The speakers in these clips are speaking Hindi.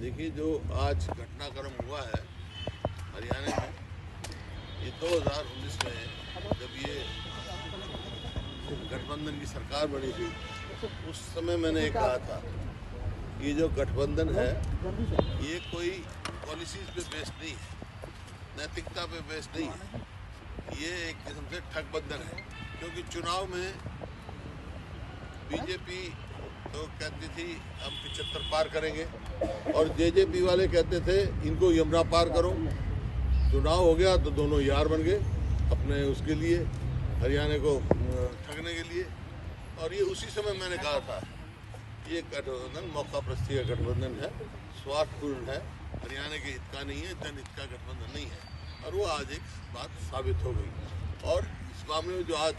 देखिए, जो आज घटनाक्रम हुआ है हरियाणा में, ये 2019 में जब ये गठबंधन की सरकार बनी थी, उस समय मैंने एक कहा था कि जो गठबंधन है ये कोई पॉलिसीज पे बेस्ड नहीं है, नैतिकता पे बेस्ड नहीं है, ये एक किस्म से ठगबंधन है। क्योंकि चुनाव में बीजेपी तो कहती थी हम 75 पार करेंगे और जेजेपी वाले कहते थे इनको यमुना पार करो। चुनाव हो गया तो दोनों यार बन गए अपने उसके लिए, हरियाणा को ठगने के लिए। और ये उसी समय मैंने कहा था ये गठबंधन मौकापरस्ती का गठबंधन है, स्वार्थपूर्ण है, हरियाणा के हित का नहीं है, जनहित का गठबंधन नहीं है। और वो आज एक बात साबित हो गई। और इस मामले में जो आज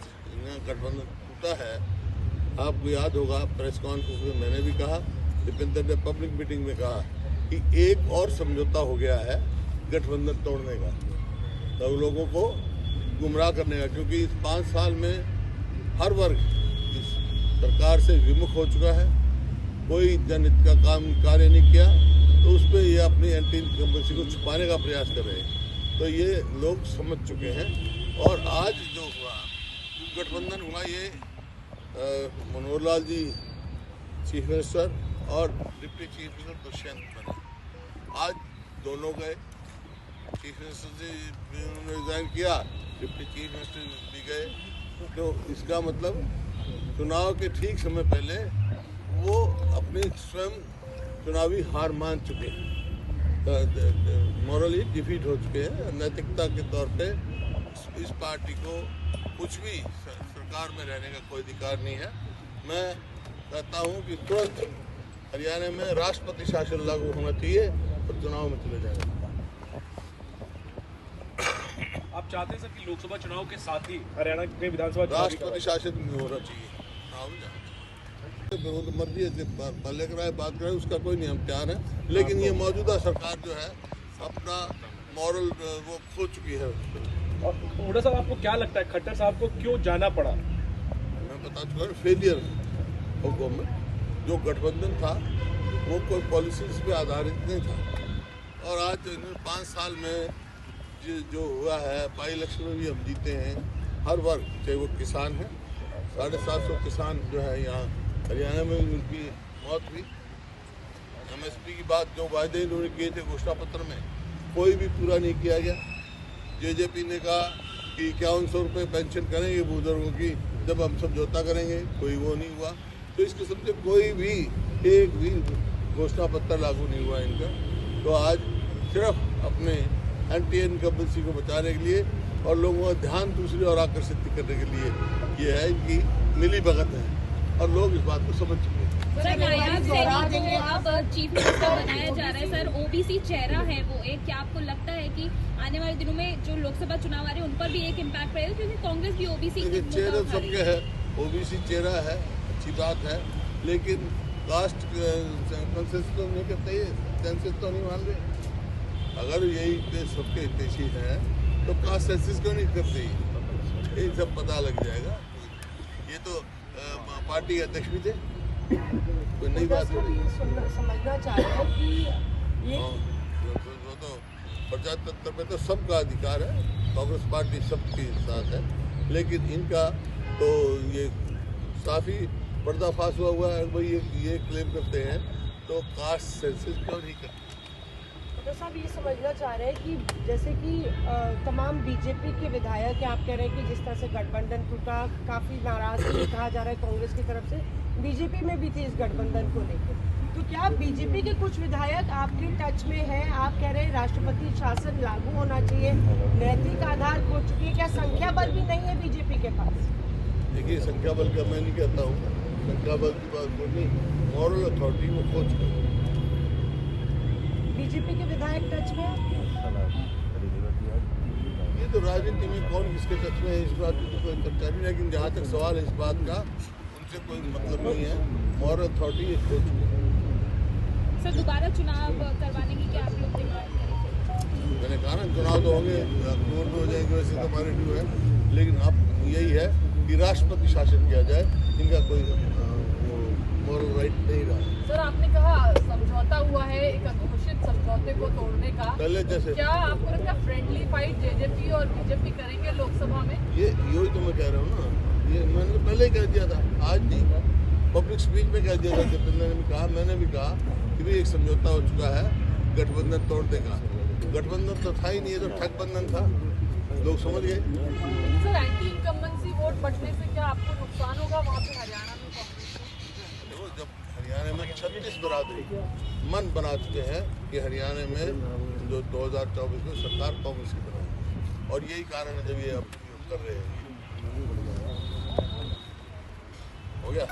गठबंधन टूटा है, आपको याद होगा प्रेस कॉन्फ्रेंस में मैंने भी कहा, दीपेंद्र ने पब्लिक मीटिंग में कहा कि एक और समझौता हो गया है गठबंधन तोड़ने का, तो लोगों को गुमराह करने का। क्योंकि इस 5 साल में हर वर्ग इस सरकार से विमुख हो चुका है, कोई जनहित का कार्य नहीं किया, तो उस पर ये अपनी एंटी इनकम्बेंसी को छुपाने का प्रयास कर रहे हैं। तो ये लोग समझ चुके हैं। और आज जो हुआ गठबंधन हुआ, ये मनोहर लाल जी चीफ मिनिस्टर और डिप्टी चीफ मिनिस्टर दुष्यंत बने। आज दोनों गए, चीफ मिनिस्टर से उन्होंने रिजाइन किया, डिप्टी चीफ मिनिस्टर भी गए। तो इसका मतलब चुनाव के ठीक समय पहले वो अपनी स्वयं चुनावी हार मान चुके हैं, मॉरली डिफीट हो चुके हैं। नैतिकता के तौर पे इस पार्टी को कुछ भी सरकार में रहने का कोई अधिकार नहीं है। मैं कहता हूं कि तुरंत हरियाणा में राष्ट्रपति शासन लागू होना चाहिए और चुनाव में चले जाएंगे। आप चाहते हैं सर कि लोकसभा चुनाव के साथ ही हरियाणा के विधानसभा राष्ट्रपति शासन होना चाहिए। मर्जी है, भले कराए बात कराए, उसका कोई नहीं, हम तैयार हैं। लेकिन ये मौजूदा सरकार जो है अपना मॉरल वो खो चुकी है। और हुड्डा साहब, आपको क्या लगता है खट्टर साहब को क्यों जाना पड़ा? मैं बता चुका हूँ, फेलियर ऑफ गवर्नमेंट। जो गठबंधन था वो कोई पॉलिसीज पे आधारित नहीं था। और आज 5 साल में जो हुआ है, बाई इलेक्शन में भी हम जीते हैं। हर वर्ग, चाहे वो किसान है, 750 किसान जो है यहाँ हरियाणा में उनकी मौत हुई। MSP की बात, जो वायदे इन्होंने किए थे घोषणा पत्र में, कोई भी पूरा नहीं किया गया। जेजेपी ने कहा कि 5100 रुपये पेंशन करेंगे बुजुर्गों की जब हम समझौता करेंगे, कोई वो नहीं हुआ। तो इस किस्म से कोई भी एक भी घोषणा पत्र लागू नहीं हुआ इनका। तो आज सिर्फ अपने एंटी इनकम्बेंसी को बचाने के लिए और लोगों का ध्यान दूसरी ओर आकर्षित करने के लिए ये है इनकी मिली भगत है, और लोग इस बात को समझ चुके हैं। सर, नायाब सैनिक को अब चीफ मिनिस्टर बनाया जा रहा है सर, ओबीसी चेहरा है वो एक। क्या आपको लगता है कि आने वाले दिनों में जो लोकसभा चुनाव आ रहे हैं उन पर भी एक इम्पैक्ट पड़ेगा? क्योंकि कांग्रेस भी ओबीसी चेहरा सबके है, ओबीसी चेहरा है, अच्छी बात है। लेकिन कास्ट सेंसस तो नहीं करते, सेंसस तो नहीं मान रहे। अगर यही सबके हितैषी हैं तो कास्ट सेंसस क्यों नहीं करते? ये सब पता लग जाएगा। ये तो पार्टी अध्यक्ष भी थे, कोई नई बात हो रही है। समझना चाह रहे हैं कि ये तो प्रजातंत्र में तो सबका अधिकार है, कांग्रेस पार्टी सबके साथ है। लेकिन इनका तो ये काफ़ी पर्दाफाश हुआ है। भाई ये क्लेम करते हैं तो कास्ट सेंसस क्यों नहीं करते? तो साहब ये समझना चाह रहे हैं कि जैसे कि तमाम बीजेपी के विधायक आप कह रहे हैं कि जिस तरह से गठबंधन टूटा, काफ़ी नाराजगी कहा जा रहा है कांग्रेस की तरफ से, बीजेपी में भी थी इस गठबंधन को लेकर। तो क्या बीजेपी के कुछ विधायक आपके टच में है? आप कह रहे हैं राष्ट्रपति शासन लागू होना चाहिए, नैतिक आधार खो चुकी है, क्या संख्या बल भी नहीं है बीजेपी के पास? देखिए, संख्या बल का मैं नहीं कहता हूँ, संख्या बल की बात नहीं, मॉरल अथॉरिटी वो खो चुकी है। बीजेपी के विधायक टच में? ये तो राजनीति में कौन किसके टच में है इस बात की तो कोई चर्चा नहीं। लेकिन जहाँ तक सवाल है इस बात का, उनसे कोई मतलब नहीं है। मॉरल अथॉरिटी खो चुकी है। सर, दोबारा चुनाव करवाने की क्या आप लोग डिमांड करेंगे? मैंने कहा ना, चुनाव तो होंगे, अक्टूबर में हो जाएंगे, वैसे तो हमारे ड्यू है। लेकिन अब यही है कि राष्ट्रपति शासन किया जाए, इनका कोई मॉरल राइट नहीं रहा। सर आपने कहा समझौता हुआ है एक अघोषित समझौते को तोड़ने का, पहले जैसे क्या आपको लगता है फ्रेंडली फाइट जेजेपी और बीजेपी करेंगे लोकसभा में? ये यही तो मैं कह रहा हूँ ना, ये मैंने पहले ही कह दिया था, आज नहीं पब्लिक स्पीच में कह दिया था। दीपेंद्र ने भी कहा, मैंने भी कहा कि भाई एक समझौता हो चुका है, गठबंधन तोड़ देगा। गठबंधन तो था ही नहीं, ये तो ठगबंधन था, लोग समझ गए। सर एंटी इनकम्बेंसी वोट बढ़ने से क्या आपको नुकसान होगा वहाँ पे हरियाणा में कांग्रेस को? देखो, जब हरियाणा में 36 बरादरी मन बना चुके हैं कि हरियाणा में जो 2024 में सरकार कांग्रेस की बनाए, और यही कारण है जब ये अब कर रहे हैं। हो गया।